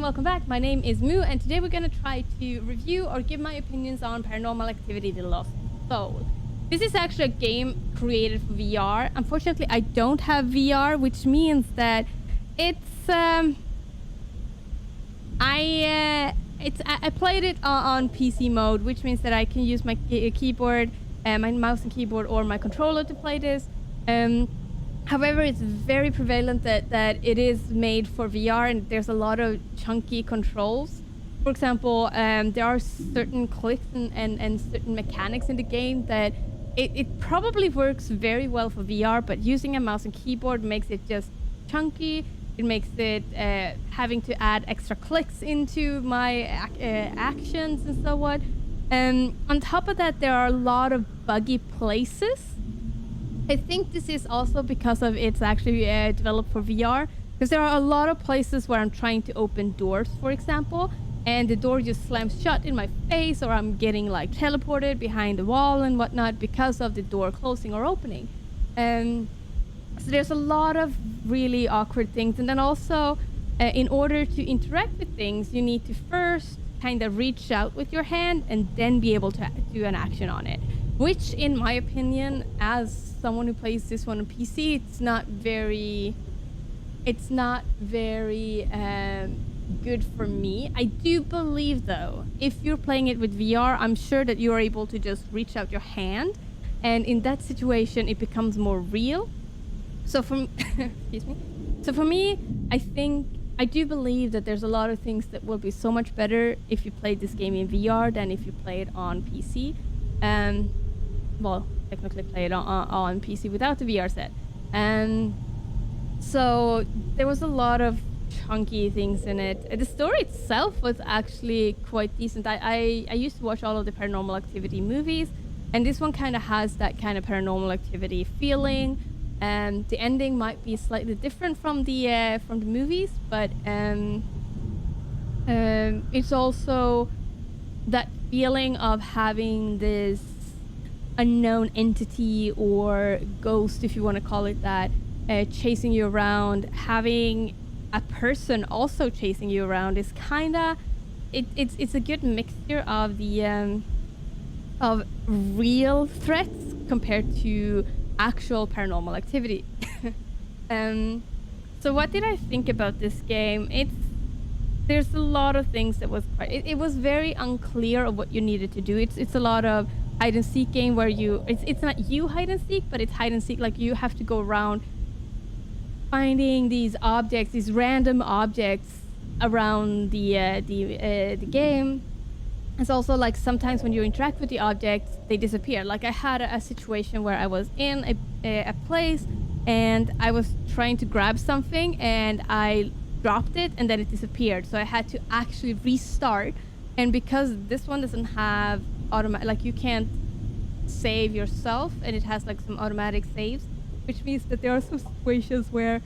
and welcome back. My name is Moo, and today we're going to try to review or give my opinions on Paranormal Activity: The Lost Soul. This is actually a game created for VR. Unfortunately, I don't have VR, which means that I played it on PC mode, which means that I can use my keyboard, my mouse and keyboard, or my controller to play this. However, it's very prevalent that it is made for VR, and there's a lot of chunky controls. For example, there are certain clicks and certain mechanics in the game that it probably works very well for VR, but using a mouse and keyboard makes it just chunky. It makes it having to add extra clicks into my actions and so on. On top of that, there are a lot of buggy places. I think this is also because of it's actually developed for VR, because there are a lot of places where I'm trying to open doors, for example, and the door just slams shut in my face, or I'm getting like teleported behind the wall and whatnot because of the door closing or opening. So there's a lot of really awkward things. And then also, in order to interact with things, you need to first kind of reach out with your hand and then be able to do an action on it. Which, in my opinion, as someone who plays this one on PC, it's not very good for me. I do believe, though, if you're playing it with VR, I'm sure that you're able to just reach out your hand, and in that situation, it becomes more real. So excuse me. So for me, I do believe that there's a lot of things that will be so much better if you play this game in VR than if you play it on PC. Well, technically play it on PC without the VR set. So there was a lot of chunky things in it. The story itself was actually quite decent. I used to watch all of the Paranormal Activity movies, and this one kind of has that kind of Paranormal Activity feeling. The ending might be slightly different from the movies, but it's also that feeling of having this unknown entity or ghost, if you want to call it that, chasing you around. Having a person also chasing you around is kind of it's a good mixture of the of real threats compared to actual Paranormal Activity. So what did I think about this game? There's a lot of things that was quite it was very unclear of what you needed to do. It's a lot of hide and seek game where it's not you hide and seek, but it's hide and seek. Like, you have to go around finding these objects, these random objects around the game. It's also like sometimes when you interact with the objects, they disappear. Like, I had a situation where I was in a place and I was trying to grab something and I dropped it and then it disappeared. So I had to actually restart. And because this one doesn't have automatic, like, you can't save yourself, and it has like some automatic saves, which means that there are some situations where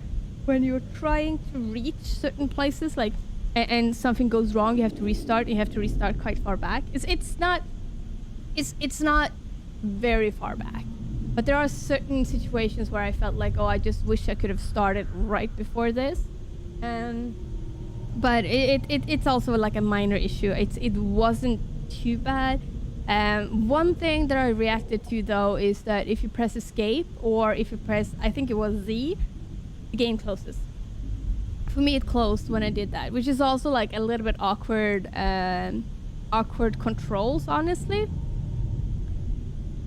when you're trying to reach certain places, like, and something goes wrong, you have to restart, and you have to restart quite far back. It's not very far back, but there are certain situations where I felt like, oh, I just wish I could have started right before this. But it's also like a minor issue. It wasn't too bad. One thing that I reacted to, though, is that if you press escape, or if you press, I think it was Z, the game closes. For me, it closed when I did that, which is also like a little bit awkward controls, honestly.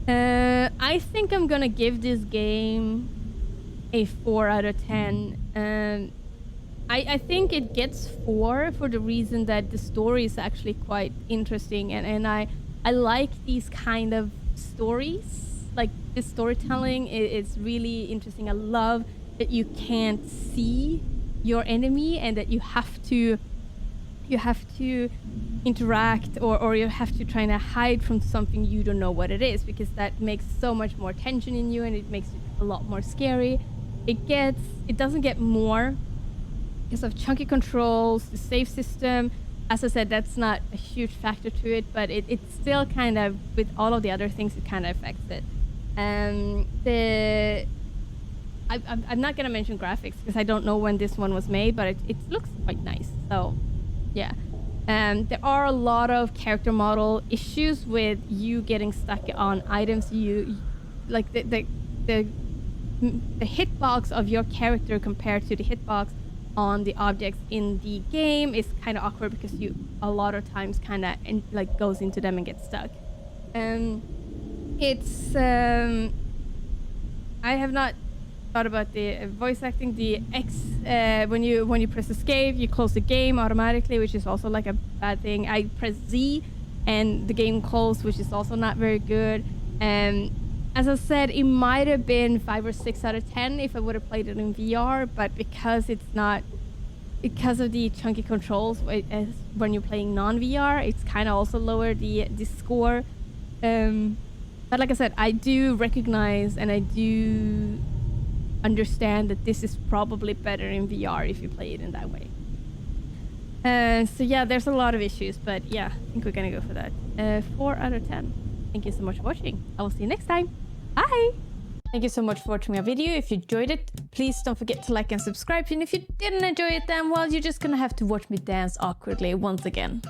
I think I'm gonna give this game a 4 out of 10. I think it gets 4 for the reason that the story is actually quite interesting, and I like these kind of stories. Like, the storytelling is really interesting. I love that you can't see your enemy and that you have to interact, or you have to try to hide from something you don't know what it is, because that makes so much more tension in you and it makes it a lot more scary. It doesn't get more because of chunky controls, the save system. As I said, that's not a huge factor to it, but it's still kind of, with all of the other things, it kind of affects it. I'm not gonna mention graphics because I don't know when this one was made, but it looks quite nice. So Yeah. There are a lot of character model issues with you getting stuck on items. Like the hitbox of your character compared to the hitbox on the objects in the game is kind of awkward because you a lot of times kind of like goes into them and gets stuck. It's I have not thought about the voice acting. The X when you press escape, you close the game automatically, which is also like a bad thing. I press Z and the game closed, which is also not very good. As I said, it might have been 5 or 6 out of 10 if I would have played it in VR, but because of the chunky controls when you're playing non-VR, it's kind of also lowered the score. But like I said, I do recognize and I do understand that this is probably better in VR if you play it in that way. So yeah, there's a lot of issues, but yeah, I think we're gonna go for that. 4 out of 10. Thank you so much for watching. I will see you next time. Bye! Thank you so much for watching my video. If you enjoyed it, please don't forget to like and subscribe. And if you didn't enjoy it, then well, you're just gonna have to watch me dance awkwardly once again.